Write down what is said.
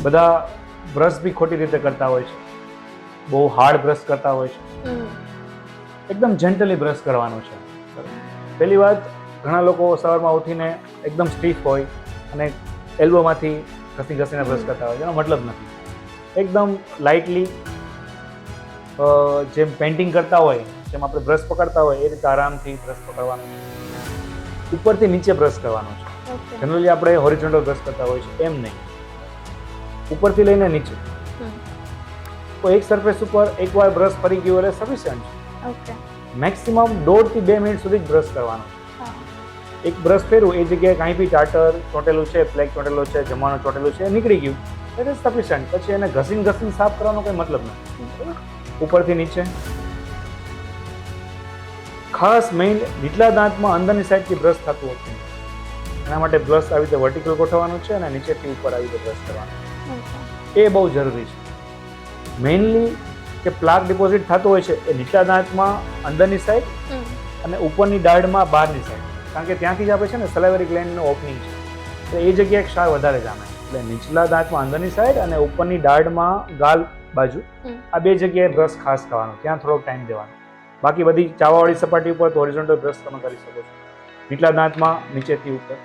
બધા બ્રશ બી ખોટી રીતે કરતા હોય છે, બહુ હાર્ડ બ્રશ કરતા હોય છે. એકદમ જેન્ટલી બ્રશ કરવાનું છે. પહેલી વાત, ઘણા લોકો સવારમાં ઉઠીને એકદમ સ્ટીફ હોય અને એલ્બોમાંથી ઘસી ઘસીને બ્રશ કરતા હોય છે, એનો મતલબ નથી. એકદમ લાઇટલી, જેમ પેઇન્ટિંગ કરતા હોય, જેમ આપણે બ્રશ પકડતા હોય એ રીતે આરામથી બ્રશ પકડવાનું છે. ઉપરથી નીચે બ્રશ કરવાનું છે. જનરલી આપણે હોરિઝોન્ટલ બ્રશ કરતા હોય છે, એમ નહીં, ઉપરથી લઈને નીચે. તો એક સરફેસ ઉપર એકવાર બ્રશ ફરી ગયું એટલે સફિશિયન્ટ છે. મેક્સિમમ 1.5 થી 2 મિનિટ સુધી બ્રશ કરવાનું. એક બ્રશ ફેરવું, એ જગ્યાએ કાંઈ બી ટાટર ચોટેલું છે, પ્લેક ચોટેલો છે, જમવાનું ચોટેલું છે, નીકળી ગયું એટલે સફિશિયન્ટ. પછી એને ઘસીને સાફ કરવાનો કંઈ મતલબ નથી. ઉપરથી નીચે. ખાસ મેઇન નીચલા દાંતમાં અંદરની સાઈડથી બ્રશ થતું હોતું નથી. એના માટે બ્રશ આવી રીતે વર્ટિકલ ગોઠવવાનું છે અને નીચેથી ઉપર આવી રીતે બ્રશ કરવાનું. એ બહુ જરૂરી છે. મેઇનલી કે પ્લાક ડિપોઝિટ થતો હોય છે એ નીચલા દાંતમાં અંદરની સાઈડ અને ઉપરની દાઢમાં બહારની સાઈડ, કારણ કે ત્યાંથી જ આપણે છે ને સલાઇવરી ગ્લેન્ડનું ઓપનિંગ છે, એટલે એ જગ્યાએ ક્ષાર વધારે જામે. એટલે નીચલા દાંતમાં અંદરની સાઈડ અને ઉપરની દાઢમાં ગાલ બાજુ, આ બે જગ્યાએ બ્રશ ખાસ કરવાનો, ત્યાં થોડોક ટાઈમ દેવાનો. બાકી બધી ચાવાવાળી સપાટી ઉપર તો હોરિઝોન્ટલ બ્રશ તમે કરી શકો છો. નીચલા દાંતમાં નીચેથી ઉપર.